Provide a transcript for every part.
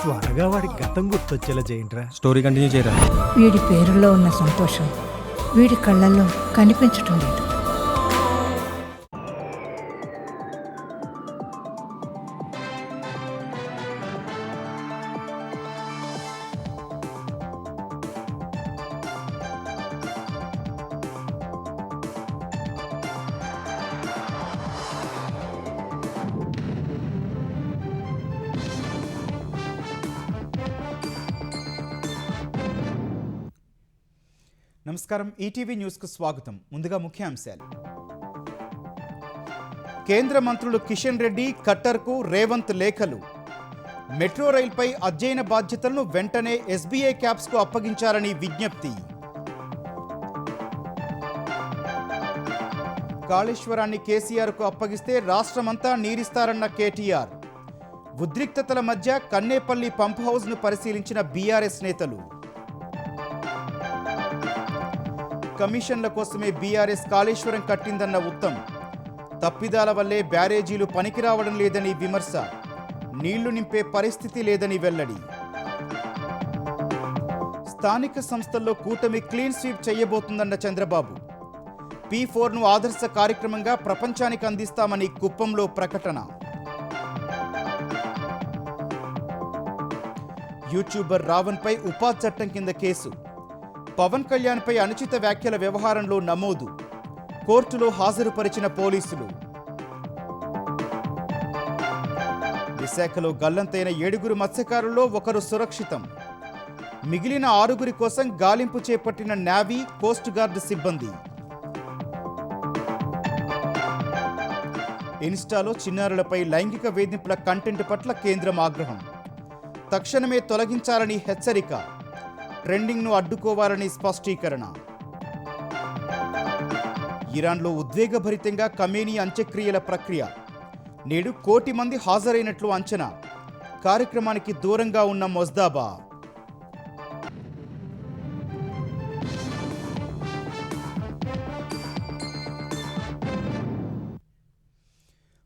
త్వరగా వాడి గతం గుర్తొచ్చేలా చేయండిరా. స్టోరీ కంటిన్యూ చేయరా. వీడి పేరులో ఉన్న సంతోషం వీడి కళ్ళల్లో కనిపించటం లేదు. నమస్కారం, ఈటీవీ న్యూస్కు స్వాగతం. ముందుగా ముఖ్యాంశాలు. కేంద్ర మంత్రులు కిషన్ రెడ్డి, ఖట్టర్కు రేవంత్ లేఖలు. మెట్రో రైల్పై అధ్యయన బాధ్యతలను వెంటనే ఎస్బీఐ క్యాప్స్కు అప్పగించాలని విజ్ఞప్తి. కాళేశ్వరాన్ని కేసీఆర్కు అప్పగిస్తే రాష్ట్రమంతా నీరిస్తారన్న కేటీఆర్. ఉద్రిక్తతల మధ్య కన్నేపల్లి పంప్ హౌస్ను పరిశీలించిన బీఆర్ఎస్ నేతలు. కమిషన్ల కోసమే బీఆర్ఎస్ కాళేశ్వరం కట్టిందన్న ఉత్తమ్. తప్పిదాల వల్లే బ్యారేజీలు పనికిరావడం లేదని విమర్శ. నీళ్లు నింపే పరిస్థితి లేదని వెల్లడి. స్థానిక సంస్థల్లో కూటమి క్లీన్ స్వీప్ చేయబోతుందన్న చంద్రబాబు. P4ను ఆదర్శ కార్యక్రమంగా ప్రపంచానికి అందిస్తామని కుప్పంలో ప్రకటన. యూట్యూబర్ రావణ్పై ఉపా చట్టం కింద కేసు. పవన్ కళ్యాణ్పై అనుచిత వ్యాఖ్యల వ్యవహారంలో నమోదు. కోర్టులో హాజరుపరిచిన పోలీసులు. విశాఖలో గల్లంతైన 7 మత్స్యకారుల్లో ఒకరు సురక్షితం. మిగిలిన 6 కోసం గాలింపు చేపట్టిన నేవీ, కోస్ట్ గార్డ్ సిబ్బంది. ఇన్స్టాలో చిన్నారులపై లైంగిక వేధింపుల కంటెంట్ పట్ల కేంద్రం ఆగ్రహం. తక్షణమే తొలగించాలని హెచ్చరిక. ట్రెండింగ్ను అడ్డుకోవాలని స్పష్టీకరణ. ఇరాన్లో ఉద్వేగభరితంగా ఖమేనీ అంత్యక్రియల ప్రక్రియ. నేడు 1 కోటి మంది హాజరైనట్లు అంచనా. కార్యక్రమానికి దూరంగా ఉన్న మొజ్దాబా.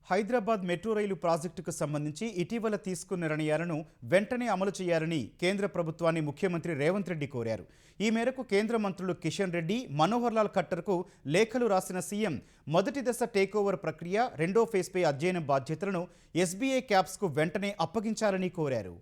హైదరాబాద్ మెట్రో రైలు ప్రాజెక్టుకు సంబంధించి ఇటీవల తీసుకున్న నిర్ణయాలను వెంటనే అమలు చేయాలని కేంద్ర ప్రభుత్వాన్ని ముఖ్యమంత్రి రేవంత్ రెడ్డి కోరారు. ఈ మేరకు కేంద్ర మంత్రులు కిషన్ రెడ్డి, మనోహర్ లాల్ ఖట్టర్కు లేఖలు రాసిన సీఎం మొదటి దశ టేకోవర్ ప్రక్రియ, 2వ ఫేజ్పై అధ్యయనం బాధ్యతలను ఎస్బీఐ క్యాప్స్కు వెంటనే అప్పగించాలని కోరారు.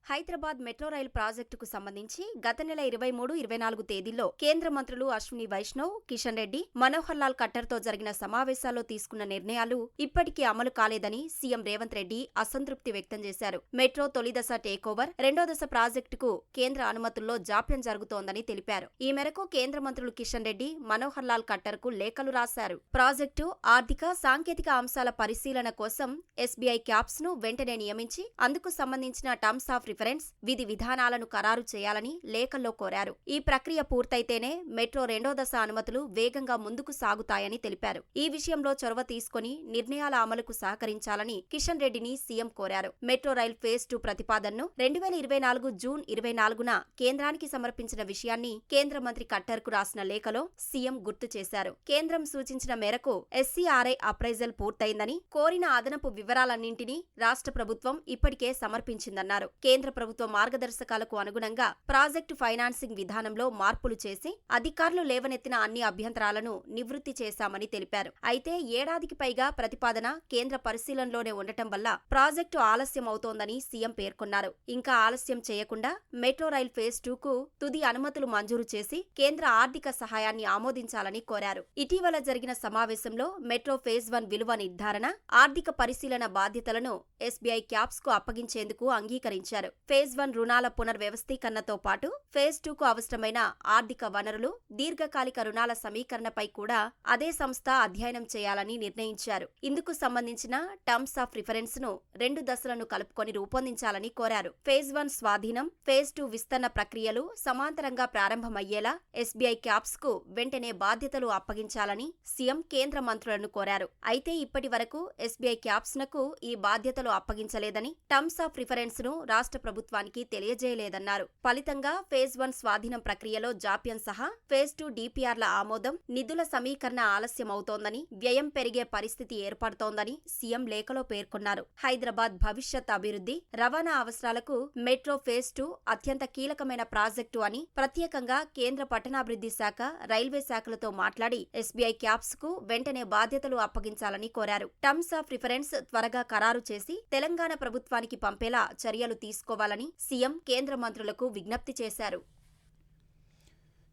హైదరాబాద్ మెట్రో రైలు ప్రాజెక్టుకు సంబంధించి గత నెల 23-24 తేదీల్లో కేంద్ర మంత్రులు అశ్విని వైష్ణవ్, కిషన్ రెడ్డి, మనోహర్ లాల్ ఖట్టర్తో జరిగిన సమావేశాల్లో తీసుకున్న నిర్ణయాలు ఇప్పటికీ అమలు కాలేదని సీఎం రేవంత్ రెడ్డి అసంతృప్తి వ్యక్తం చేశారు. మెట్రో తొలి దశ టేకోవర్, 2వ దశ ప్రాజెక్టుకు కేంద్ర అనుమతుల్లో జాప్యం జరుగుతోందని తెలిపారు. ఈ మేరకు కేంద్ర మంత్రులు కిషన్ రెడ్డి, మనోహర్ లాల్ ఖట్టర్కు లేఖలు రాశారు. ప్రాజెక్టు ఆర్థిక, సాంకేతిక అంశాల పరిశీలన కోసం ఎస్బీఐ క్యాప్స్ను వెంటనే నియమించి అందుకు సంబంధించిన టర్మ్స్ ఆఫ్ రిఫరెన్స్, విధి విధానాలను ఖరారు చేయాలని లేఖల్లో కోరారు. ఈ ప్రక్రియ పూర్తయితేనే మెట్రో 2వ దశ అనుమతులు వేగంగా ముందుకు సాగుతాయని తెలిపారు. ఈ విషయంలో చొరవ తీసుకుని నిర్ణయాల అమలుకు సహకరించాలని కిషన్ రెడ్డిని సీఎం కోరారు. మెట్రో రైల్ ఫేజ్ 2 ప్రతిపాదనను 2024 జూన్ 24న కేంద్రానికి సమర్పించిన విషయాన్ని కేంద్ర మంత్రి ఖట్టర్కు రాసిన లేఖలో సీఎం గుర్తు చేశారు. కేంద్రం సూచించిన మేరకు ఎస్సీఆర్ఐ అప్రైజల్ పూర్తయిందని, కోరిన అదనపు వివరాలన్నింటినీ రాష్ట్ర ప్రభుత్వం ఇప్పటికే సమర్పించిందన్నారు. కేంద్ర ప్రభుత్వ మార్గదర్శకాలకు అనుగుణంగా ప్రాజెక్టు ఫైనాన్సింగ్ విధానంలో మార్పులు చేసి అధికారులు లేవనెత్తిన అన్ని అభ్యంతరాలను నివృత్తి చేశామని తెలిపారు. అయితే ఏడాదికి పైగా ప్రతిపాదన కేంద్ర పరిశీలనలోనే ఉండటం వల్ల ప్రాజెక్టు ఆలస్యం అవుతోందని సీఎం పేర్కొన్నారు. ఇంకా ఆలస్యం చేయకుండా మెట్రో రైల్ ఫేజ్ 2కు తుది అనుమతులు మంజూరు చేసి కేంద్ర ఆర్థిక సహాయాన్ని ఆమోదించాలని కోరారు. ఇటీవల జరిగిన సమావేశంలో మెట్రో ఫేజ్ 1 విలువ నిర్ధారణ, ఆర్థిక పరిశీలన బాధ్యతలను ఎస్బీఐ క్యాప్స్కు అప్పగించేందుకు అంగీకరించారు. ఫేజ్ 1 రుణాల పునర్వ్యవస్థీకరణతో పాటు ఫేజ్ 2కు అవసరమైన ఆర్థిక వనరులు, దీర్ఘకాలిక రుణాల సమీకరణపై కూడా అదే సంస్థ అధ్యయనం చేయాలని నిర్ణయించారు. ఇందుకు సంబంధించిన టర్మ్స్ ఆఫ్ రిఫరెన్స్ ను 2 దశలను కలుపుకొని రూపొందించాలని కోరారు. ఫేజ్ 1 స్వాధీనం, ఫేజ్ 2 విస్తరణ ప్రక్రియలు సమాంతరంగా ప్రారంభమయ్యేలా ఎస్బీఐ క్యాప్స్ కు వెంటనే బాధ్యతలు అప్పగించాలని సీఎం కేంద్ర మంత్రులను కోరారు. అయితే ఇప్పటి వరకు ఎస్బీఐ క్యాప్స్ నకు ఈ బాధ్యతలు అప్పగించలేదని, టర్మ్స్ ఆఫ్ రిఫరెన్స్ ను రాష్ట్ర ప్రభుత్వానికి తెలియజేయలేదన్నారు. ఫలితంగా ఫేజ్ 1 స్వాధీనం ప్రక్రియలో జాప్యం సహా ఫేజ్ 2 డిపిఆర్ల ఆమోదం, నిధుల సమీకరణ ఆలస్యమవుతోందని, వ్యయం పెరిగే పరిస్థితి ఏర్పడుతోందని సీఎం లేఖలో పేర్కొన్నారు. హైదరాబాద్ భవిష్యత్ అభివృద్ధి, రవాణా అవసరాలకు మెట్రో ఫేజ్ 2 అత్యంత కీలకమైన ప్రాజెక్టు అని ప్రత్యేకంగా కేంద్ర పట్టణాభివృద్ధి శాఖ, రైల్వే శాఖలతో మాట్లాడి ఎస్బీఐ క్యాప్స్ కు వెంటనే బాధ్యతలు అప్పగించాలని కోరారు. టర్మ్స్ ఆఫ్ రిఫరెన్స్ త్వరగా ఖరారు చేసి తెలంగాణ ప్రభుత్వానికి పంపేలా చర్యలు తీసుకోవాలని సీఎం కేంద్ర మంత్రులకు విజ్ఞప్తి చేశారు.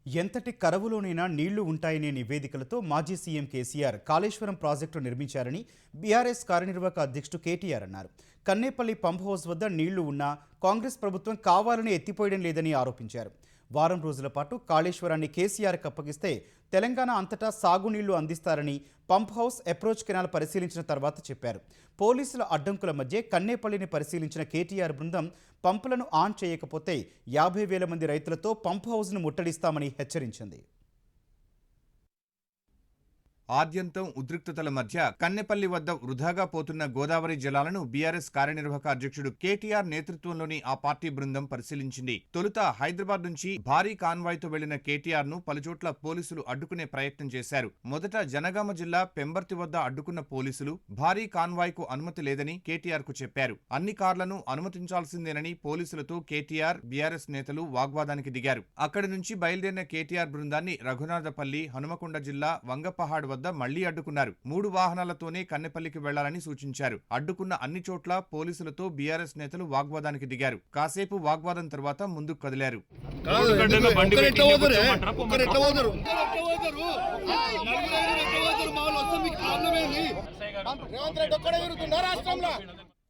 ఎంతటి కరవులోనైనా నీళ్లు ఉంటాయనే నివేదికలతో మాజీ సీఎం కేసీఆర్ కాళేశ్వరం ప్రాజెక్టు నిర్మించారని బీఆర్ఎస్ కార్యనిర్వాహక అధ్యక్షుడు కేటీఆర్ అన్నారు. కన్నేపల్లి పంప్ హౌస్ వద్ద నీళ్లు ఉన్నా కాంగ్రెస్ ప్రభుత్వం కావాలని ఎత్తిపోయడం లేదని ఆరోపించారు. వారం రోజుల పాటు కాళేశ్వరాన్ని కేసీఆర్కి అప్పగిస్తే తెలంగాణ అంతటా సాగునీళ్లు అందిస్తారని పంప్ హౌస్ అప్రోచ్ కెనాల్ పరిశీలించిన తర్వాత చెప్పారు. పోలీసుల అడ్డంకుల మధ్య కన్నేపల్లిని పరిశీలించిన కేటీఆర్ బృందం పంపులను ఆన్ చేయకపోతే 50,000 మంది రైతులతో పంప్ హౌస్ను ముట్టడిస్తామని హెచ్చరించింది. ఆద్యంతం ఉద్రిక్తతల మధ్య కన్నెపల్లి వద్ద వృధాగా పోతున్న గోదావరి జలాలను బీఆర్ఎస్ కార్యనిర్వాహక అధ్యక్షుడు కేటీఆర్ నేతృత్వంలోని ఆ పార్టీ బృందం పరిశీలించింది. తొలుత హైదరాబాద్ నుంచి భారీ కాన్వాయ్తో వెళ్లిన కేటీఆర్ ను పలుచోట్ల పోలీసులు అడ్డుకునే ప్రయత్నం చేశారు. మొదట జనగామ జిల్లా పెంబర్తి వద్ద అడ్డుకున్న పోలీసులు భారీ కాన్వాయ్కు అనుమతి లేదని కేటీఆర్ కు చెప్పారు. అన్ని కార్లను అనుమతించాల్సిందేనని పోలీసులతో కేటీఆర్, బీఆర్ఎస్ నేతలు వాగ్వాదానికి దిగారు. అక్కడి నుంచి బయలుదేరిన కేటీఆర్ బృందాన్ని రఘునాథపల్లి, హనుమకొండ జిల్లా వంగపహాడ్ వద్ద మళ్లీ అడ్డుకున్నారు. 3 వాహనాలతోనే కన్నెపల్లికి వెళ్లాలని సూచించారు. అడ్డుకున్న అన్ని చోట్ల పోలీసులతో బీఆర్ఎస్ నేతలు వాగ్వాదానికి దిగారు. కాసేపు వాగ్వాదం తర్వాత ముందుకు కదిలారు.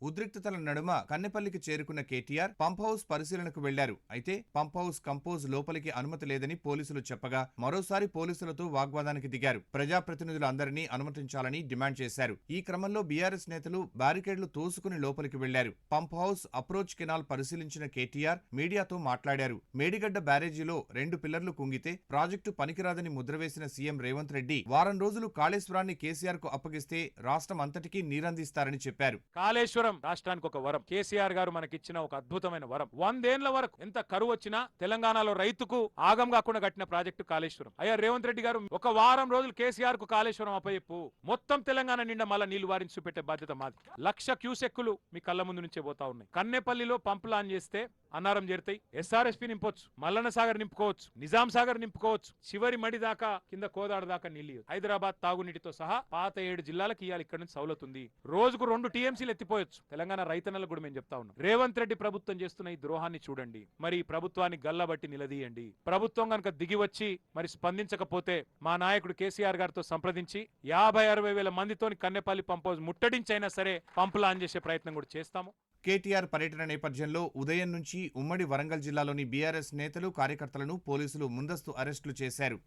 ఉద్రిక్తతల నడుమ కన్నెపల్లికి చేరుకున్న కేటీఆర్ పంప్ హౌస్ పరిశీలనకు వెళ్లారు. అయితే పంప్ హౌస్ కంపోజ్ లోపలికి అనుమతి లేదని పోలీసులు చెప్పగా మరోసారి పోలీసులతో వాగ్వాదానికి దిగారు. ప్రజాప్రతినిధులు అందరినీ అనుమతించాలని డిమాండ్ చేశారు. ఈ క్రమంలో బీఆర్ఎస్ నేతలు బ్యారికేడ్లు తోసుకుని లోపలికి వెళ్లారు. పంప్ హౌస్ అప్రోచ్ కెనాల్ పరిశీలించిన కేటీఆర్ మీడియాతో మాట్లాడారు. మేడిగడ్డ బ్యారేజీలో 2 పిల్లర్లు కుంగితే ప్రాజెక్టు పనికిరాదని ముద్రవేసిన సీఎం రేవంత్ రెడ్డి వారం రోజులు కాళేశ్వరాన్ని కేసీఆర్ కు అప్పగిస్తే రాష్ట్రం అంతటికీ నీరందిస్తారని చెప్పారు. కాళేశ్వరం రాష్ట్రానికి ఒక వరం. కేసీఆర్ గారు మనకిచ్చిన ఒక అద్భుతమైన వరం. 100 ఏళ్ల వరకు ఎంత కరువు వచ్చినా తెలంగాణలో రైతుకు ఆగం కాకుండా కట్టిన ప్రాజెక్టు కాళేశ్వరం. అయ్యా రేవంత్ రెడ్డి గారు, ఒక వారం రోజులు కేసీఆర్ కు కాళేశ్వరం అప్పచెప్పు, మొత్తం తెలంగాణ నిండా మళ్ళా నీళ్లు వారించి చూపెట్టే బాధ్యత మాది. 1,00,000 క్యూసెక్కులు మీ కళ్ళ ముందు నుంచే పోతా ఉన్నాయి. కన్నెపల్లిలో పంపులు ఆన్ చేస్తే అన్నారం చేరుతాయి. ఎస్ఆర్ఎస్పీ నింపొచ్చు, మల్లన్న సాగర్ నింపుకోవచ్చు, నిజాం సాగర్ నింపుకోవచ్చు, చివరి మడి దాకా కింద కోదాడ దాకా నీళ్లు. హైదరాబాద్ తాగునీటితో సహా పాత 7 జిల్లాలకు ఇయ్యాలి. ఇక్కడ నుంచి సౌలతుంది. రోజుకు 2 టీఎంసీలు ఎత్తిపోయొచ్చు. తెలంగాణ రైతన్నలకు కూడా మేము చెప్తా ఉన్నాం, రేవంత్ రెడ్డి ప్రభుత్వం చేస్తున్న ఈ ద్రోహాన్ని చూడండి. మరి ఈ ప్రభుత్వాన్ని గల్లబట్టి నిలదీయండి. ప్రభుత్వం కనుక దిగి వచ్చి మరి స్పందించకపోతే మా నాయకుడు కేసీఆర్ గారితో సంప్రదించి 50-60 వేల మందితోని కన్నెపల్లి పంప్ హౌస్ ముట్టడించైనా సరే పంపులు ఆన్ చేసే ప్రయత్నం కూడా చేస్తాము. కేటీఆర్ పర్యటన నేపథ్యంలో ఉదయం నుంచి ఉమ్మడి వరంగల్ జిల్లాలోని బీఆర్ఎస్ నేతలు, కార్యకర్తలను పోలీసులు ముందస్తు అరెస్టులు చేశారు.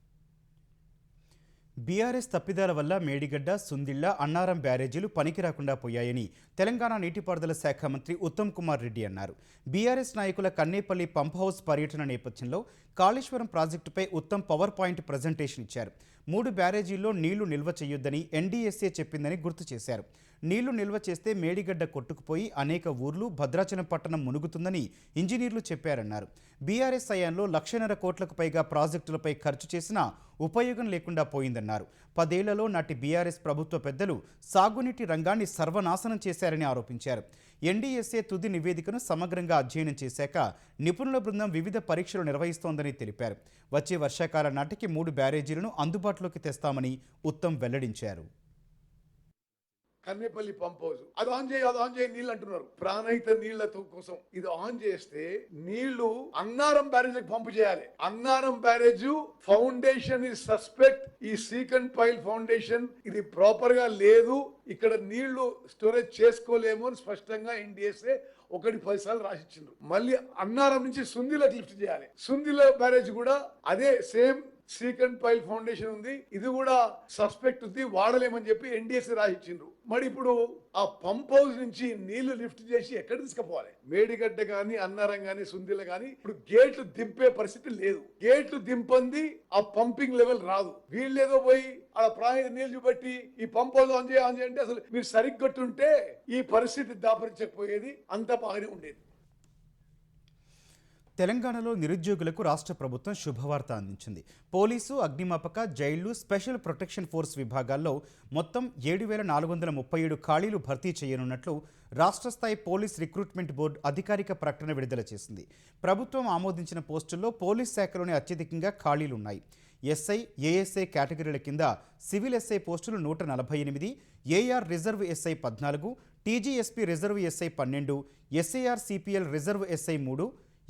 బీఆర్ఎస్ తప్పిదాల వల్ల మేడిగడ్డ, సుందిళ్ల, అన్నారం బ్యారేజీలు పనికిరాకుండా పోయాయని తెలంగాణ నీటిపారుదల శాఖ మంత్రి ఉత్తమ్ కుమార్ రెడ్డి అన్నారు. బీఆర్ఎస్ నాయకుల కన్నేపల్లి పంప్ హౌస్ పర్యటన నేపథ్యంలో కాళేశ్వరం ప్రాజెక్టుపై ఉత్తమ్ పవర్ పాయింట్ ప్రజెంటేషన్ ఇచ్చారు. 3 బ్యారేజీల్లో నీళ్లు నిల్వ చేయొద్దని ఎన్డీఎస్ఏ చెప్పిందని గుర్తు చేశారు. నీళ్లు నిల్వ చేస్తే మేడిగడ్డ కొట్టుకుపోయి అనేక ఊర్లు, భద్రాచలం పట్టణం మునుగుతుందని ఇంజనీర్లు చెప్పారన్నారు. బీఆర్ఎస్ హయాంలో 1,50,000 కోట్లకు పైగా ప్రాజెక్టులపై ఖర్చు చేసినా ఉపయోగం లేకుండా పోయిందన్నారు. 10 ఏళ్లలో నాటి బీఆర్ఎస్ ప్రభుత్వ పెద్దలు సాగునీటి రంగాన్ని సర్వనాశనం చేశారని ఆరోపించారు. ఎన్డీఎస్ఏ తుది నివేదికను సమగ్రంగా అధ్యయనం చేశాక నిపుణుల బృందం వివిధ పరీక్షలు నిర్వహిస్తోందని తెలిపారు. వచ్చే వర్షాకాలం నాటికి 3 బ్యారేజీలను అందుబాటులోకి తెస్తామని ఉత్తమ్ వెల్లడించారు. కన్నెపల్లి పంప్ హౌస్ అది ఆన్ చేయి నీళ్ళు అంటున్నారు. ప్రాణహిత నీళ్లతో కోసం ఇది ఆన్ చేస్తే నీళ్లు అన్నారం బ్యారేజ్ పంపు చేయాలి. Annaram barrage foundation is suspect. ఈ సీకండ్ పైల్ ఫౌండేషన్ ఇది ప్రాపర్ గా లేదు. ఇక్కడ నీళ్లు స్టోరేజ్ చేసుకోలేము అని స్పష్టంగా ఎన్డీఎస్ఏ 1-10 సార్లు రాసిచ్చిండ్రు. మళ్ళీ అన్నారం నుంచి సుందిలకు లిఫ్ట్ చేయాలి. సుందిల బ్యారేజ్ కూడా అదే సేమ్ సీకండ్ పైల్ ఫౌండేషన్ ఉంది. ఇది కూడా సస్పెక్ట్ ఉంది, వాడలేమని చెప్పి ఎన్డీఎస్ఏ రాసిచ్చిండ్రు. మరి ఇప్పుడు ఆ పంప్ హౌస్ నుంచి నీళ్లు లిఫ్ట్ చేసి ఎక్కడ తీసుకుపోవాలి? మేడిగడ్డ గాని, అన్నారం గాని, సుందిల గాని ఇప్పుడు గేట్లు దింపే పరిస్థితి లేదు. గేట్లు దింపంది ఆ పంపింగ్ లెవెల్ రాదు. వీళ్ళేదో పోయి ఆ ప్రాణిక నీళ్లు చూపెట్టి ఈ పంప్ హౌస్ ఆన్ చేయంటే అసలు మీరు సరిగ్గట్టుంటే ఈ పరిస్థితి దాపరించకపోయేది, అంత బాగానే ఉండేది. తెలంగాణలో నిరుద్యోగులకు రాష్ట్ర ప్రభుత్వం శుభవార్త అందించింది. పోలీసు, అగ్నిమాపక, జైళ్లు, స్పెషల్ ప్రొటెక్షన్ ఫోర్స్ విభాగాల్లో మొత్తం 7,437 ఖాళీలు భర్తీ చేయనున్నట్లు రాష్ట్ర స్థాయి పోలీస్ రిక్రూట్మెంట్ బోర్డు అధికారిక ప్రకటన విడుదల చేసింది. ప్రభుత్వం ఆమోదించిన పోస్టుల్లో పోలీస్ శాఖలోనే అత్యధికంగా ఖాళీలున్నాయి. ఎస్ఐ, ఏఎస్ఐ కేటగిరీల కింద సివిల్ ఎస్ఐ పోస్టులు 148, AR reserve SI 14, TGSP reserve SI 12, SIR CPL reserve SI 3,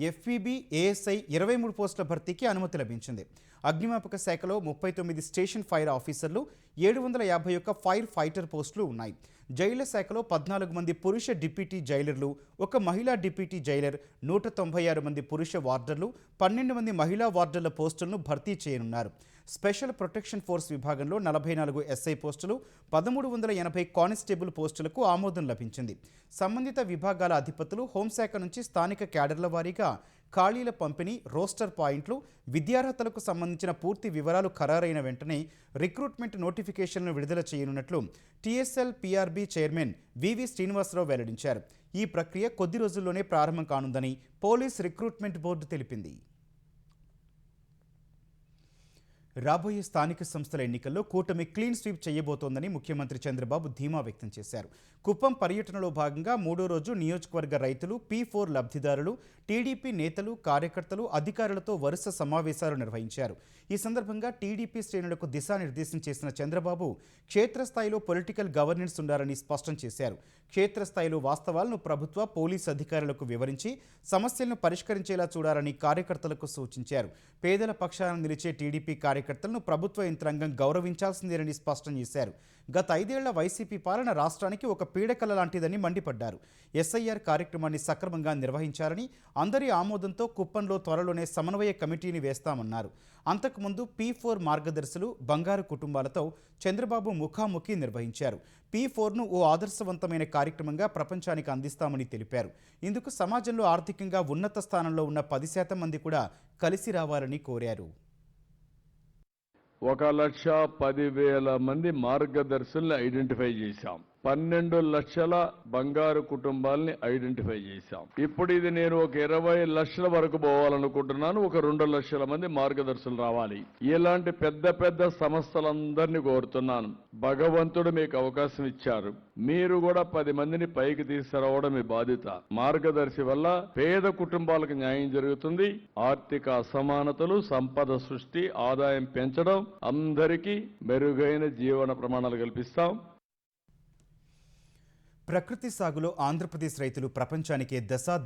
FEB, ASI 23 పోస్టుల భర్తీకి అనుమతి లభించింది. అగ్నిమాపక శాఖలో 39 స్టేషన్ ఫైర్ ఆఫీసర్లు, 751 ఫైర్ ఫైటర్ పోస్టులు ఉన్నాయి. జైళ్ల శాఖలో 14 మంది పురుష డిప్యూటీ జైలర్లు, 1 మహిళా డిప్యూటీ జైలర్, 196 మంది పురుష వార్డర్లు, 12 మంది మహిళా వార్డర్ల పోస్టులను భర్తీ చేయనున్నారు. స్పెషల్ ప్రొటెక్షన్ ఫోర్స్ విభాగంలో 44 ఎస్ఐ పోస్టులు, 1380 కానిస్టేబుల్ పోస్టులకు ఆమోదం లభించింది. సంబంధిత విభాగాల అధిపతులు హోంశాఖ నుంచి స్థానిక క్యాడర్ల వారీగా ఖాళీల పంపిణీ, రోస్టర్ పాయింట్లు, విద్యార్హతలకు సంబంధించిన పూర్తి వివరాలు ఖరారైన వెంటనే రిక్రూట్మెంట్ నోటిఫికేషన్ను విడుదల చేయనున్నట్లు టీఎస్ఎల్ పీఆర్బీ చైర్మన్ వివి శ్రీనివాసరావు వెల్లడించారు. ఈ ప్రక్రియ కొద్ది రోజుల్లోనే ప్రారంభం కానుందని పోలీస్ రిక్రూట్మెంట్ బోర్డు తెలిపింది. రాబోయే స్థానిక సంస్థల ఎన్నికల్లో కూటమి క్లీన్ స్వీప్ చేయబోతోందని ముఖ్యమంత్రి చంద్రబాబు ధీమా వ్యక్తం చేశారు. కుప్పం పర్యటనలో భాగంగా 3వ రోజు నియోజకవర్గ రైతులు, P4 లబ్ధిదారులు, టీడీపీ నేతలు, కార్యకర్తలు, అధికారులతో వరుస సమావేశాలు నిర్వహించారు. ఈ సందర్భంగా టీడీపీ శ్రేణులకు దిశానిర్దేశం చేసిన చంద్రబాబు క్షేత్రస్థాయిలో పొలిటికల్ గవర్నెన్స్ ఉండాలని స్పష్టం చేశారు. క్షేత్రస్థాయిలో వాస్తవాలను ప్రభుత్వ, పోలీసు అధికారులకు వివరించి సమస్యలను పరిష్కరించేలా చూడాలని కార్యకర్తలకు సూచించారు. పేదల పక్షాన నిలిచే టీడీపీ కార్యకర్తలను ప్రభుత్వ యంత్రాంగం గౌరవించాల్సిందేనని స్పష్టం చేశారు. గత 5 ఏళ్ల వైసీపీ పాలన రాష్ట్రానికి ఒక పీడకల లాంటిదని మండిపడ్డారు. ఎస్ఐఆర్ కార్యక్రమాన్ని సక్రమంగా నిర్వహించాలని, అందరి ఆమోదంతో కుప్పంలో త్వరలోనే సమన్వయ కమిటీని వేస్తామన్నారు. అంతకుముందు P4 మార్గదర్శులు, బంగారు కుటుంబాలతో చంద్రబాబు ముఖాముఖి నిర్వహించారు. P4ను ఓ ఆదర్శవంతమైన కార్యక్రమంగా ప్రపంచానికి అందిస్తామని తెలిపారు. ఇందుకు సమాజంలో ఆర్థికంగా ఉన్నత స్థానంలో ఉన్న 10% మంది కూడా కలిసి రావాలని కోరారు. 1,10,000 మంది మార్గదర్శుల్ని ఐడెంటిఫై చేశాం. 12 లక్షల బంగారు కుటుంబాలని ఐడెంటిఫై చేశాం. ఇప్పుడు ఇది నేను ఒక 20 లక్షల వరకు పోవాలనుకుంటున్నాను. ఒక 2 లక్షల మంది మార్గదర్శులు రావాలి. ఇలాంటి పెద్ద పెద్ద సంస్థలందరినీ కోరుతున్నాను. భగవంతుడు మీకు అవకాశం ఇచ్చారు. మీరు కూడా 10 మందిని పైకి తీసుకురావడం మీ బాధ్యత. మార్గదర్శి వల్ల పేద కుటుంబాలకు న్యాయం జరుగుతుంది. ఆర్థిక అసమానతలు, సంపద సృష్టి, ఆదాయం పెంచడం, అందరికీ మెరుగైన జీవన ప్రమాణాలు కల్పిస్తాం. ప్రకృతి సాగులో ఆంధ్రప్రదేశ్ రైతులు ప్రపంచానికే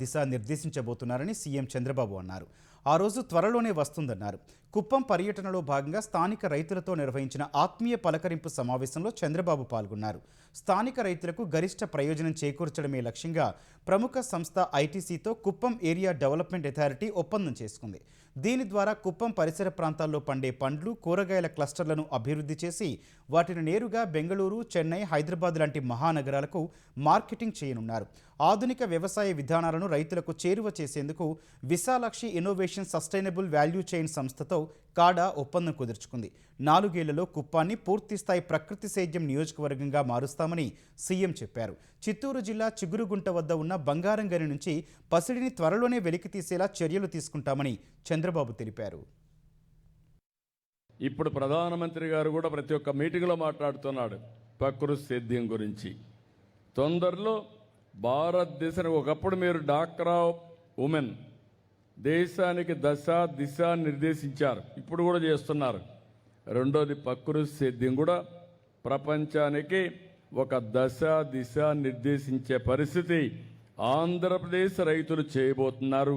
దిశ నిర్దేశించబోతున్నారని సీఎం చంద్రబాబు అన్నారు. ఆ రోజు త్వరలోనే వస్తుందన్నారు. కుప్పం పర్యటనలో భాగంగా స్థానిక రైతులతో నిర్వహించిన ఆత్మీయ పలకరింపు సమావేశంలో చంద్రబాబు పాల్గొన్నారు. స్థానిక రైతులకు గరిష్ట ప్రయోజనం చేకూర్చడమే లక్ష్యంగా ప్రముఖ సంస్థ ఐటీసీతో కుప్పం ఏరియా డెవలప్మెంట్ అథారిటీ ఒప్పందం చేసుకుంది. దీని ద్వారా కుప్పం పరిసర ప్రాంతాల్లో పండే పండ్లు, కూరగాయల క్లస్టర్లను అభివృద్ధి చేసి వాటిని నేరుగా బెంగళూరు, చెన్నై, హైదరాబాద్ లాంటి మహానగరాలకు మార్కెటింగ్ చేయనున్నారు. ఆధునిక వ్యవసాయ విధానాలను రైతులకు చేరువ చేసేందుకు Visalakshi innovation sustainable value chain సంస్థతో కాడా ఒప్పందం కుదుర్చుకుంది. 4 ఏళ్లలో కుప్పాన్ని పూర్తిస్థాయి ప్రకృతి సేద్యం నియోజకవర్గంగా మారుస్తామని సీఎం చెప్పారు. చిత్తూరు జిల్లా చిగురుగుంట వద్ద ఉన్న బంగారం గని నుంచి పసిడిని త్వరలోనే వెలికితీసేలా చర్యలు తీసుకుంటామని చంద్రబాబు తెలిపారు. ఇప్పుడు ప్రధానమంత్రి గారు కూడా ప్రతి ఒక్క మీటింగ్లో మాట్లాడుతున్నాడు ప్రకృతి సేద్యం గురించి. తొందరలో భారతదేశానికి ఒకప్పుడు మీరు డాక్రా ఉమెన్ దేశానికి దిశ నిర్దేశించారు. ఇప్పుడు కూడా చేస్తున్నారు. రెండోది ప్రకృతి సేద్యం కూడా ప్రపంచానికి ఒక దిశ నిర్దేశించే పరిస్థితి ఆంధ్రప్రదేశ్ రైతులు చేయబోతున్నారు.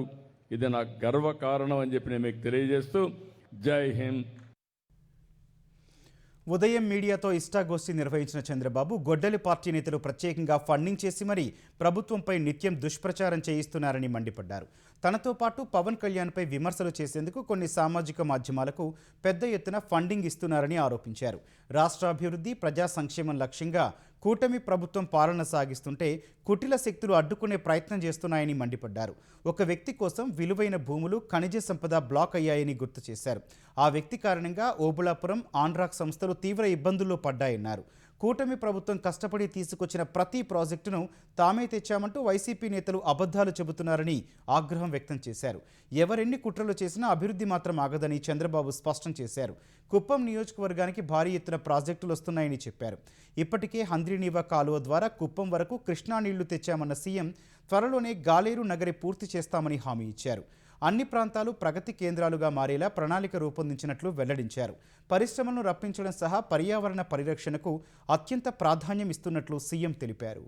ఇది నాకు గర్వకారణం అని చెప్పి నేను మీకు తెలియజేస్తూ జై హింద్. ఉదయం మీడియాతో ఇష్టాగోష్ఠి నిర్వహించిన చంద్రబాబు గొడ్డలి పార్టీ నేతలు ప్రత్యేకంగా ఫండింగ్ చేసి మరీ ప్రభుత్వంపై నిత్యం దుష్ప్రచారం చేయిస్తున్నారని మండిపడ్డారు. తనతో పాటు పవన్ కళ్యాణ్పై విమర్శలు చేసేందుకు కొన్ని సామాజిక మాధ్యమాలకు పెద్ద ఎత్తున ఫండింగ్ ఇస్తున్నారని ఆరోపించారు. రాష్ట్రాభివృద్ధి, ప్రజా సంక్షేమం లక్ష్యంగా కూటమి ప్రభుత్వం పాలన సాగిస్తుంటే కుటిల శక్తులు అడ్డుకునే ప్రయత్నం చేస్తున్నాయని మండిపడ్డారు. ఒక వ్యక్తి కోసం విలువైన భూములు, ఖనిజ సంపద బ్లాక్ అయ్యాయని గుర్తు చేశారు. ఆ వ్యక్తి కారణంగా ఓబుళాపురం, ఆంధ్రాక్ సంస్థలు తీవ్ర ఇబ్బందుల్లో పడ్డాయన్నారు. కూటమి ప్రభుత్వం కష్టపడి తీసుకొచ్చిన ప్రతి ప్రాజెక్టును తామే తెచ్చామంటూ వైసీపీ నేతలు అబద్ధాలు చెబుతున్నారని ఆగ్రహం వ్యక్తం చేశారు. ఎవరెన్ని కుట్రలు చేసినా అభివృద్ధి మాత్రం ఆగదని చంద్రబాబు స్పష్టం చేశారు. కుప్పం నియోజకవర్గానికి భారీ ఎత్తున ప్రాజెక్టులు వస్తున్నాయని చెప్పారు. ఇప్పటికే హంద్రీనీవా కాలువ ద్వారా కుప్పం వరకు కృష్ణా నీళ్లు తెచ్చామన్న సీఎం త్వరలోనే గాలేరు నగరి పూర్తి చేస్తామని హామీ ఇచ్చారు. అన్ని ప్రాంతాలు ప్రగతి కేంద్రాలుగా మారేలా ప్రణాళిక రూపొందించినట్లు వెల్లడించారు. పరిశ్రమలను రప్పించడం సహా పర్యావరణ పరిరక్షణకు అత్యంత ప్రాధాన్యం ఇస్తున్నట్లు సీఎం తెలిపారు.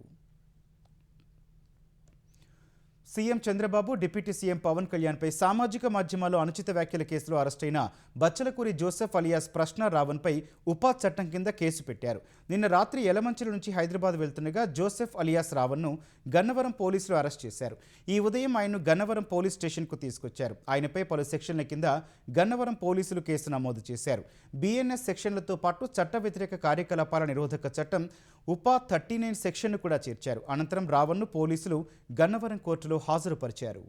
CM Chandrababu, deputy CM Pawan కళ్యాణ్పై సామాజిక మాధ్యమాల్లో అనుచిత వ్యాఖ్యల కేసులో అరెస్టైన బచ్చలకూరి జోసెఫ్ అలియాస్ ప్రశ్న రావణ్పై ఉపా చట్టం కింద కేసు పెట్టారు. నిన్న రాత్రి యలమంచిలి నుంచి హైదరాబాద్ వెళ్తుండగా జోసెఫ్ అలియాస్ రావణ్ను గన్నవరం పోలీసులు అరెస్ట్ చేశారు. ఈ ఉదయం ఆయన్ను గన్నవరం పోలీస్ స్టేషన్కు తీసుకొచ్చారు. ఆయనపై పలు సెక్షన్ల కింద గన్నవరం పోలీసులు కేసు నమోదు చేశారు. బిఎన్ఎస్ సెక్షన్లతో పాటు చట్ట వ్యతిరేక కార్యకలాపాల నిరోధక చట్టం ఉపా 39 సెక్షన్ను కూడా చేర్చారు. అనంతరం రావణ్ను పోలీసులు గన్నవరం కోర్టులో హాజరుపరిచారు.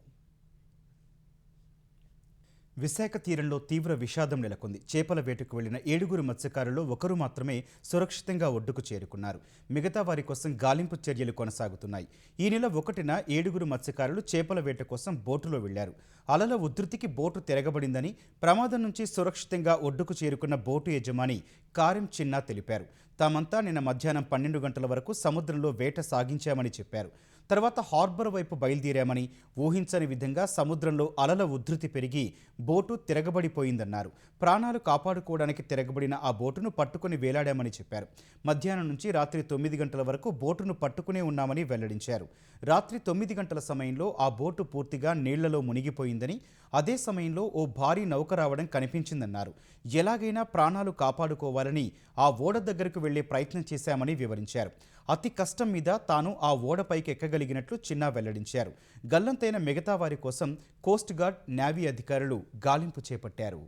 విశాఖ తీరంలో తీవ్ర విషాదం నెలకొంది. చేపల వేటకు వెళ్లిన 7 మత్స్యకారుల్లో ఒకరు మాత్రమే సురక్షితంగా ఒడ్డుకు చేరుకున్నారు. మిగతా వారి కోసం గాలింపు చర్యలు కొనసాగుతున్నాయి. ఈ నెల 1న 7 మత్స్యకారులు చేపల వేట కోసం బోటులో వెళ్లారు. అలల ఉధృతికి బోటు తిరగబడిందని, ప్రమాదం నుంచి సురక్షితంగా ఒడ్డుకు చేరుకున్న బోటు యజమాని కారెం చిన్నా తెలిపారు. తామంతా నిన్న మధ్యాహ్నం 12 గంటల వరకు సముద్రంలో వేట సాగించామని చెప్పారు. తర్వాత హార్బర్ వైపు బయలుదేరామని, ఊహించని విధంగా సముద్రంలో అలల ఉధృతి పెరిగి బోటు తిరగబడిపోయిందన్నారు. ప్రాణాలు కాపాడుకోవడానికి తిరగబడిన ఆ బోటును పట్టుకుని వేలాడామని చెప్పారు. మధ్యాహ్నం నుంచి రాత్రి 9 గంటల వరకు బోటును పట్టుకునే ఉన్నామని వెల్లడించారు. రాత్రి 9 గంటల సమయంలో ఆ బోటు పూర్తిగా నీళ్లలో మునిగిపోయిందని, అదే సమయంలో ఓ భారీ నౌక రావడం కనిపించిందన్నారు. ఎలాగైనా ప్రాణాలు కాపాడుకోవాలని ఆ ఓడ దగ్గరకు వెళ్లే ప్రయత్నం చేశామని వివరించారు. అతి కష్టం మీద తాను ఆ ఓడపైకి ఎక్కగలిగినట్లు చిన్నా వెల్లడించారు. గల్లంతైన మిగతా వారి కోసం కోస్ట్ గార్డ్, నేవీ అధికారులు గాలింపు చేపట్టారు.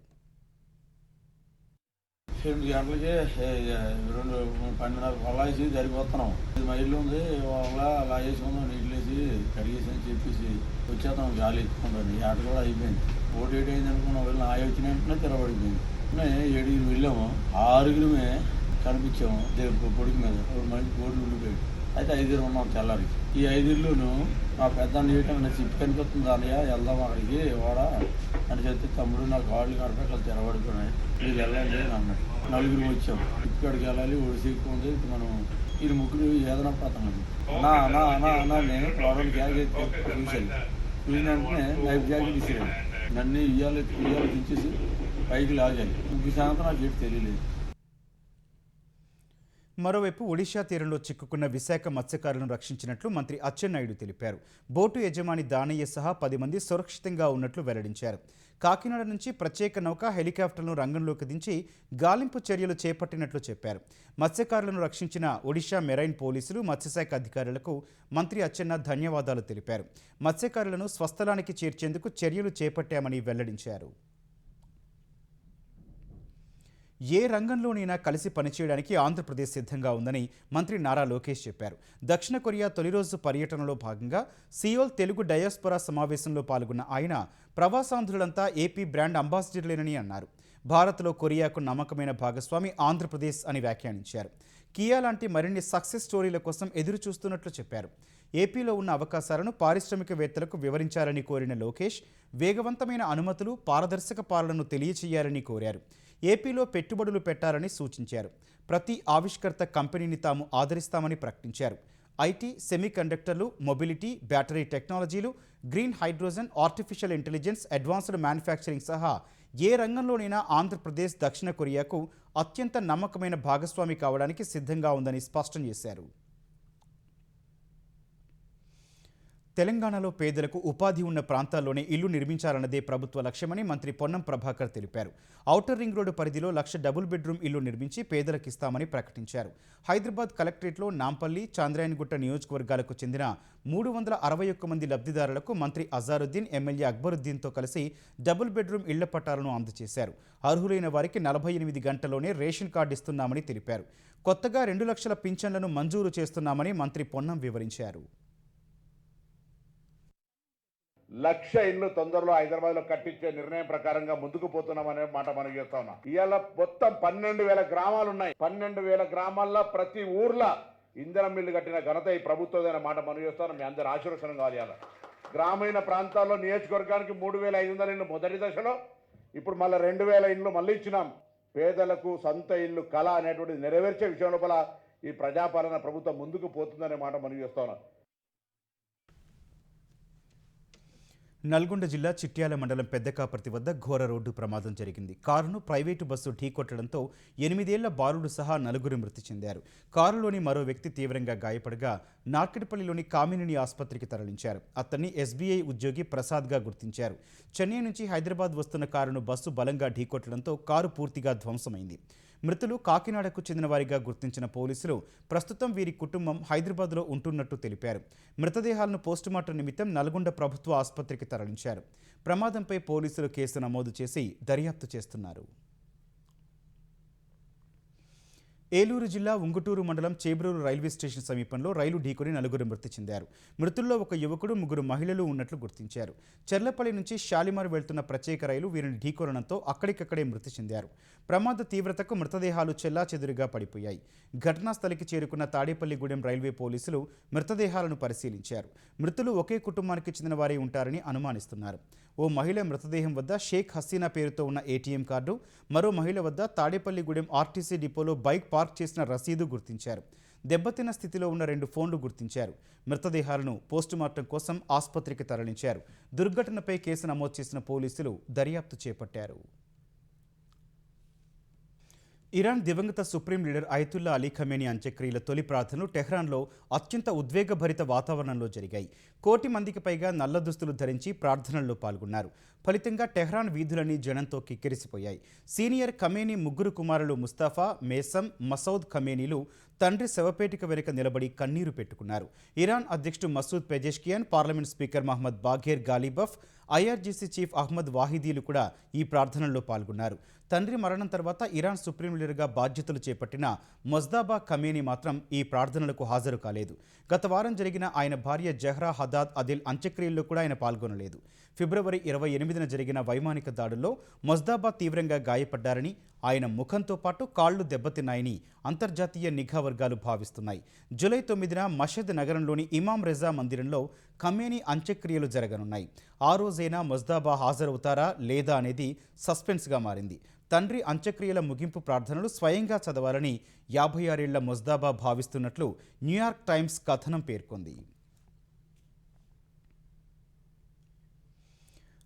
8 గంటలకి 12 వల్లాసి జరిగిపోతున్నాం. 5 మైళ్ళు ఉంది, వల్ల అలా వేసుకుందాం, నీళ్ళు వేసి కడిగేసి అని చెప్పేసి వచ్చేద్దాం, గాలి ఎత్తుకుంటాను. ఈ ఆట కూడా అయిపోయింది. ఓటు ఏడు అయింది అనుకున్నాం, వెళ్ళి ఆ వచ్చిన వెంటనే తిరగబడిపోయింది. 7 వెళ్ళాము, 6 కనిపించాము పొడికి మీద. మంచి బోర్డు ఉండిపోయాడు. అయితే 5 ఉన్నాం తెల్లారి. ఈ 5 మా పెద్ద నీటంగా చిప్పు కనిపిస్తుంది, అన్నయ్య వెళ్దాం అక్కడికి ఓడ అని చెప్తే, తమ్ముడు నాకు కాళ్ళు కడపక్కలు తెరబడిపోయినాయి, మీరు వెళ్ళండి అని అన్నాడు. 4 వచ్చాం. ఇక్కడికి వెళ్ళాలి, ఒడిసేపు ఉంది. మనం ఈ ముగ్గురు ఏదైనా పోతాను అన్నా అన్నా అన్నా అన్నా నేను ప్రోడక్ట్ జాకెట్ చూశాను. చూసిన వెంటనే లైఫ్ జాకెట్ ఇచ్చాను. నన్ను ఇయ్యాలి దించేసి పైకి లాగాలి. ముగ్గురు శాతం నాకు ఏంటి తెలియలేదు. మరోవైపు ఒడిషా తీరంలో చిక్కుకున్న విశాఖ మత్స్యకారులను రక్షించినట్లు మంత్రి అచ్చెన్నాయుడు తెలిపారు. బోటు యజమాని దానయ్య సహా 10 మంది సురక్షితంగా ఉన్నట్లు వెల్లడించారు. కాకినాడ నుంచి ప్రత్యేక నౌక, హెలికాప్టర్లను రంగంలోకి దించి గాలింపు చర్యలు చేపట్టినట్లు చెప్పారు. మత్స్యకారులను రక్షించిన ఒడిషా మెరైన్ పోలీసులు, మత్స్యశాఖ అధికారులకు మంత్రి అచ్చెన్నా ధన్యవాదాలు తెలిపారు. మత్స్యకారులను స్వస్థలానికి చేర్చేందుకు చర్యలు చేపట్టామని వెల్లడించారు. ఏ రంగంలోనైనా కలిసి పనిచేయడానికి ఆంధ్రప్రదేశ్ సిద్ధంగా ఉందని మంత్రి నారా లోకేష్ చెప్పారు. దక్షిణ కొరియా తొలి రోజు పర్యటనలో భాగంగా సియోల్ తెలుగు డయాస్పొరా సమావేశంలో పాల్గొన్న ఆయన ప్రవాసాంధ్రులంతా ఏపీ బ్రాండ్ అంబాసిడర్లేనని అన్నారు. భారత్లో కొరియాకు నమ్మకమైన భాగస్వామి ఆంధ్రప్రదేశ్ అని వ్యాఖ్యానించారు. కియా లాంటి మరిన్ని సక్సెస్ స్టోరీల కోసం ఎదురు చూస్తున్నట్లు చెప్పారు. ఏపీలో ఉన్న అవకాశాలను పారిశ్రామికవేత్తలకు వివరించాలని కోరిన లోకేష్, వేగవంతమైన అనుమతులు, పారదర్శక పాలనను తెలియచేయాలని కోరారు. ఏపీలో పెట్టుబడులు పెట్టాలని సూచించారు. ప్రతి ఆవిష్కర్త కంపెనీని తాము ఆదరిస్తామని ప్రకటించారు. ఐటీ, సెమీకండక్టర్లు, మొబిలిటీ, బ్యాటరీ టెక్నాలజీలు, green hydrogen, artificial intelligence, advanced manufacturing సహా ఏ రంగంలోనైనా ఆంధ్రప్రదేశ్ దక్షిణ కొరియాకు అత్యంత నమ్మకమైన భాగస్వామి కావడానికి సిద్ధంగా ఉందని స్పష్టం చేశారు. తెలంగాణలో పేదలకు ఉపాధి ఉన్న ప్రాంతాల్లోనే ఇల్లు నిర్మించాలన్నదే ప్రభుత్వ లక్ష్యమని మంత్రి పొన్నం ప్రభాకర్ తెలిపారు. ఔటర్ రింగ్ రోడ్డు పరిధిలో 1,00,000 డబుల్ బెడ్రూమ్ ఇల్లు నిర్మించి పేదలకిస్తామని ప్రకటించారు. హైదరాబాద్ కలెక్టరేట్లో నాంపల్లి, చాంద్రాయణగుట్ట నియోజకవర్గాలకు చెందిన 361 మంది లబ్ధిదారులకు మంత్రి అజారుద్దీన్, ఎమ్మెల్యే అక్బరుద్దీన్తో కలిసి డబుల్ బెడ్రూమ్ ఇళ్ల పట్టాలను అందజేశారు. అర్హులైన వారికి 48 గంటల్లోనే రేషన్ కార్డు ఇస్తున్నామని తెలిపారు. కొత్తగా 2 లక్షల పింఛన్లను మంజూరు చేస్తున్నామని మంత్రి పొన్నం వివరించారు. 1,00,000 ఇల్లు తొందరలో హైదరాబాద్ లో కట్టించే నిర్ణయం ప్రకారంగా ముందుకు పోతున్నామనే మాట మనం చేస్తా ఉన్నాం. ఇవాళ మొత్తం 12,000 గ్రామాలు ఉన్నాయి. 12,000 గ్రామాల్లో ప్రతి ఊర్లో ఇంధనం మిల్లు కట్టిన ఘనత ఈ ప్రభుత్వమైన మాట మనం చేస్తాను. మీ అందరి ఆశీర్వచనం కావాలి. ఇవాళ గ్రామీణ ప్రాంతాల్లో నియోజకవర్గానికి 3,500 ఇళ్ళు మొదటి దశలో, ఇప్పుడు మళ్ళీ 2,000 ఇళ్ళు మళ్ళీ ఇచ్చినాం. పేదలకు సొంత ఇల్లు కళ అనేటువంటిది నెరవేర్చే విషయం లోపల ఈ ప్రజాపాలన ప్రభుత్వం ముందుకు పోతుందనే మాట మనం చేస్తా ఉన్నాం. నల్గొండ జిల్లా చిట్యాల మండలం పెద్దకాపర్తి వద్ద ఘోర రోడ్డు ప్రమాదం జరిగింది. కారును ప్రైవేటు బస్సు ఢీకొట్టడంతో 8 ఏళ్ల బాలుడు సహా 4 మృతి చెందారు. కారులోని మరో వ్యక్తి తీవ్రంగా గాయపడగా నార్కెట్పల్లిలోని కామినేని ఆసుపత్రికి తరలించారు. అతన్ని ఎస్బీఐ ఉద్యోగి ప్రసాద్గా గుర్తించారు. చెన్నై నుంచి హైదరాబాద్ వస్తున్న కారును బస్సు బలంగా ఢీకొట్టడంతో కారు పూర్తిగా ధ్వంసమైంది. మృతులు కాకినాడకు చెందిన వారిగా గుర్తించిన పోలీసులు ప్రస్తుతం వీరి కుటుంబం హైదరాబాద్లో ఉంటున్నట్టు తెలిపారు. మృతదేహాలను పోస్టుమార్టం నిమిత్తం నల్గొండ ప్రభుత్వ ఆసుపత్రికి తరలించారు. ప్రమాదంపై పోలీసులు కేసు నమోదు చేసి దర్యాప్తు చేస్తున్నారు. ఏలూరు జిల్లా ఉంగుటూరు మండలం చేబ్రోలు రైల్వే స్టేషన్ సమీపంలో రైలు ఢీకొని 4 మృతి చెందారు. మృతుల్లో ఒక యువకుడు, 3 మహిళలు ఉన్నట్లు గుర్తించారు. చెర్లపల్లి నుంచి షాలిమార్ వెళ్తున్న ప్రత్యేక రైలు వీరిని ఢీకొనడంతో అక్కడికక్కడే మృతి చెందారు. ప్రమాద తీవ్రతకు మృతదేహాలు చెల్లాచెదురుగా పడిపోయాయి. ఘటనా స్థలికి చేరుకున్న తాడేపల్లిగూడెం రైల్వే పోలీసులు మృతదేహాలను పరిశీలించారు. మృతులు ఒకే కుటుంబానికి చెందిన వారే ఉంటారని అనుమానిస్తున్నారు. ఓ మహిళ మృతదేహం వద్ద షేక్ హసీనా పేరుతో ఉన్న ఏటీఎం కార్డు, మరో మహిళ వద్ద తాడేపల్లిగూడెం ఆర్టీసీ డిపోలో బైక్ పార్క్ చేసిన రసీదు గుర్తించారు. దెబ్బతిన్న స్థితిలో ఉన్న 2 ఫోన్లు గుర్తించారు. మృతదేహాలను పోస్టుమార్టం కోసం ఆసుపత్రికి తరలించారు. దుర్ఘటనపై కేసు నమోదు చేసిన పోలీసులు దర్యాప్తు చేపట్టారు. ఇరాన్ దివంగత supreme leader Ayatollah Ali Khamenei అంత్యక్రియల తొలి ప్రార్థనలు టెహ్రాన్లో అత్యంత ఉద్వేగభరిత వాతావరణంలో జరిగాయి. 1 కోటి మందికి పైగా నల్ల దుస్తులు ధరించి ప్రార్థనల్లో పాల్గొన్నారు. ఫలితంగా టెహ్రాన్ వీధులన్నీ జనంతో కిక్కిరిసిపోయాయి. సీనియర్ ఖమేనీ 3 కుమారులు ముస్తాఫా, మేసం, మసౌద్ ఖమేనీలు తండ్రి శవపేటిక వెనుక నిలబడి కన్నీరు పెట్టుకున్నారు. ఇరాన్ అధ్యక్షుడు Masoud Pezeshkian, parliament speaker Mohammad Bagher Ghalibaf, IRGC chief Ahmad వాహిదీలు కూడా ఈ ప్రార్థనల్లో పాల్గొన్నారు. తండ్రి మరణం తర్వాత ఇరాన్ సుప్రీం లీడర్గా బాధ్యతలు చేపట్టిన మొజ్దాబా ఖమేనీ మాత్రం ఈ ప్రార్థనలకు హాజరు కాలేదు. గత వారం జరిగిన ఆయన భార్య జహ్రా హదాద్ అదిల్ అంత్యక్రియల్లో కూడా ఆయన పాల్గొనలేదు. ఫిబ్రవరి 28న జరిగిన వైమానిక దాడుల్లో మొజ్దాబా తీవ్రంగా గాయపడ్డారని, ఆయన ముఖంతో పాటు కాళ్లు దెబ్బతిన్నాయని అంతర్జాతీయ నిఘా వర్గాలు భావిస్తున్నాయి. జూలై 9న మషద్ నగరంలోని ఇమాం రెజా మందిరంలో ఖమేనీ అంత్యక్రియలు జరగనున్నాయి. ఆ రోజైనా మొజ్దాబా హాజరవుతారా లేదా అనేది సస్పెన్స్గా మారింది. తండ్రి అంత్యక్రియల ముగింపు ప్రార్థనలు స్వయంగా చదవాలని 56 ఏళ్ల మొజ్దాబా భావిస్తున్నట్లు న్యూయార్క్ టైమ్స్ కథనం పేర్కొంది.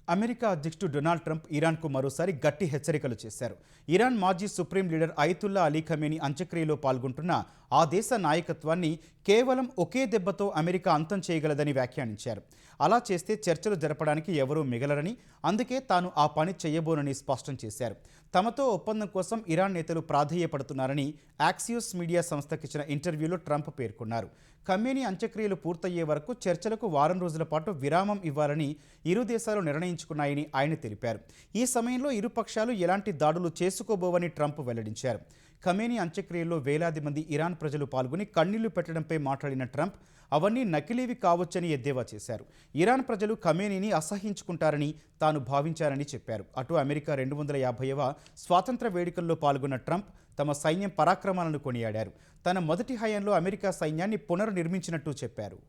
అమెరికా అధ్యక్షుడు డొనాల్డ్ ట్రంప్ ఇరాన్కు మరోసారి గట్టి హెచ్చరికలు చేశారు. ఇరాన్ మాజీ supreme leader Ayatollah Ali Khamenei అంత్యక్రియలో పాల్గొంటున్న ఆ దేశ నాయకత్వాన్ని కేవలం ఒకే దెబ్బతో అమెరికా అంతం చేయగలదని వ్యాఖ్యానించారు. అలా చేస్తే చర్చలు జరపడానికి ఎవరూ మిగలరని, అందుకే తాను ఆ పని చేయబోనని స్పష్టం చేశారు. తమతో ఒప్పందం కోసం ఇరాన్ నేతలు ప్రాధేయపడుతున్నారని యాక్సియోస్ మీడియా సంస్థకిచ్చిన ఇంటర్వ్యూలో ట్రంప్ పేర్కొన్నారు. ఖమేనీ అంత్యక్రియలు పూర్తయ్యే వరకు చర్చలకు 1 వారం రోజుల పాటు విరామం ఇవ్వాలని ఇరు దేశాలు నిర్ణయించుకున్నాయని ఆయన తెలిపారు. ఈ సమయంలో ఇరు పక్షాలు ఎలాంటి దాడులు చేసుకోబోవని ట్రంప్ వెల్లడించారు. ఖమేనీ అంత్యక్రియల్లో వేలాది మంది ఇరాన్ ప్రజలు పాల్గొని కన్నీళ్లు పెట్టడంపై మాట్లాడిన ట్రంప్ అవన్నీ నకిలీవి కావచ్చని ఎద్దేవా చేశారు. ఇరాన్ ప్రజలు ఖమేనీని అసహ్యించుకుంటారని తాను భావించారని చెప్పారు. అటు అమెరికా 250వ స్వాతంత్ర వేడుకల్లో పాల్గొన్న ట్రంప్ తమ సైన్యం పరాక్రమాలను కొనియాడారు. తన మొదటి హయాంలో అమెరికా సైన్యాన్ని పునర్నిర్మించినట్టు చెప్పారు.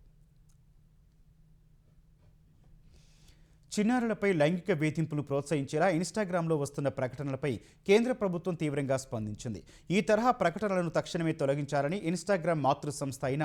చిన్నారులపై లైంగిక వేధింపులు ప్రోత్సహించేలా ఇన్స్టాగ్రామ్లో వస్తున్న ప్రకటనలపై కేంద్ర ప్రభుత్వం తీవ్రంగా స్పందించింది. ఈ తరహా ప్రకటనలను తక్షణమే తొలగించాలని ఇన్స్టాగ్రామ్ మాతృ సంస్థ అయిన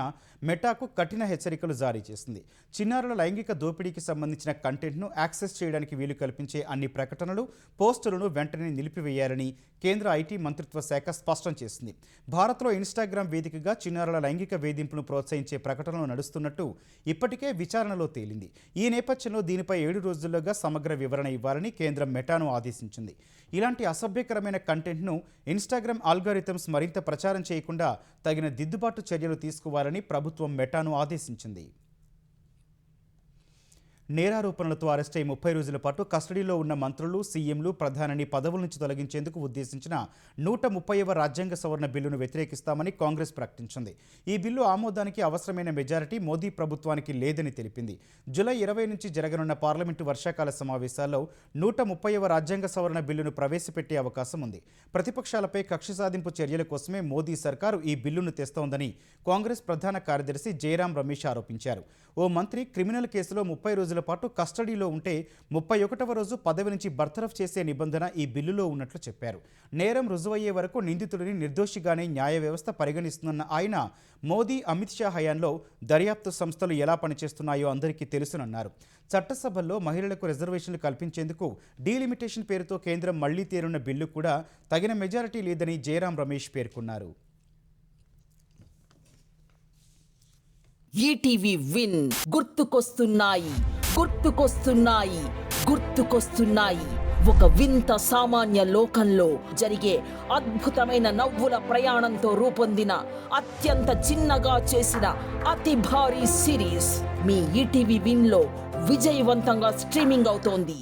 మెటాకు కఠిన హెచ్చరికలు జారీ చేసింది. చిన్నారుల లైంగిక దోపిడీకి సంబంధించిన కంటెంట్ను యాక్సెస్ చేయడానికి వీలు కల్పించే అన్ని ప్రకటనలు, పోస్టులను వెంటనే నిలిపివేయాలని కేంద్ర ఐటీ మంత్రిత్వ శాఖ స్పష్టం చేసింది. భారత్లో ఇన్స్టాగ్రామ్ వేదికగా చిన్నారుల లైంగిక వేధింపును ప్రోత్సహించే ప్రకటనలు నడుస్తున్నట్టు ఇప్పటికే విచారణలో తేలింది. ఈ నేపథ్యంలో దీనిపై 7 రోజుల్లోగా సమగ్ర వివరణ ఇవ్వాలని కేంద్రం మెటాను ఆదేశించింది. ఇలాంటి అసభ్యకరమైన కంటెంట్ను ఇన్స్టాగ్రామ్ ఆల్గారిథమ్స్ మరింత ప్రచారం చేయకుండా తగిన దిద్దుబాటు చర్యలు తీసుకోవాలని ప్రభుత్వం మెటాను ఆదేశించింది. నేరారోపణలతో అరెస్టై 30 రోజుల పాటు కస్టడీలో ఉన్న మంత్రులు, సీఎంలు, ప్రధానిని పదవుల నుంచి తొలగించేందుకు ఉద్దేశించిన 130వ రాజ్యాంగ సవరణ బిల్లును వ్యతిరేకిస్తామని కాంగ్రెస్ ప్రకటించింది. ఈ బిల్లు ఆమోదానికి అవసరమైన మెజారిటీ మోదీ ప్రభుత్వానికి లేదని తెలిపింది. జూలై 20 నుంచి జరగనున్న పార్లమెంటు వర్షాకాల సమావేశాల్లో 130వ రాజ్యాంగ సవరణ బిల్లును ప్రవేశపెట్టే అవకాశం ఉంది. ప్రతిపక్షాలపై కక్ష సాధింపు చర్యల కోసమే మోదీ సర్కారు ఈ బిల్లును తెస్తోందని కాంగ్రెస్ ప్రధాన కార్యదర్శి జయరాం రమేష్ ఆరోపించారు. ఓ మంత్రి క్రిమినల్ కేసులో 30 రోజుల పాటు కస్టడీలో ఉంటే 31వ రోజు పదవి నుంచి బర్తరఫ్ చేసే నిబంధన ఈ బిల్లులో ఉన్నట్లు చెప్పారు. నేరం రుజువయ్యే వరకు నిందితుడిని నిర్దోషిగానే న్యాయ వ్యవస్థ పరిగణిస్తుందన్న ఆయన మోదీ, అమిత్ షా హయాంలో దర్యాప్తు సంస్థలు ఎలా పనిచేస్తున్నాయో అందరికీ తెలుసునన్నారు. చట్టసభల్లో మహిళలకు రిజర్వేషన్లు కల్పించేందుకు డీలిమిటేషన్ పేరుతో కేంద్రం మళ్లీ తేరున్న బిల్లు కూడా తగిన మెజారిటీ లేదని జయరాం రమేష్ పేర్కొన్నారు. ఈటీవీ విన్ గుర్తుకొస్తున్నాయి ఒక వింత సామాన్య లోకంలో జరిగే అద్భుతమైన నవ్వుల ప్రయాణంతో రూపొందిన అత్యంత చిన్నగా చేసిన అతి భారీ సిరీస్ మీ ఈటీవీ విన్ లో విజయవంతంగా స్ట్రీమింగ్ అవుతోంది.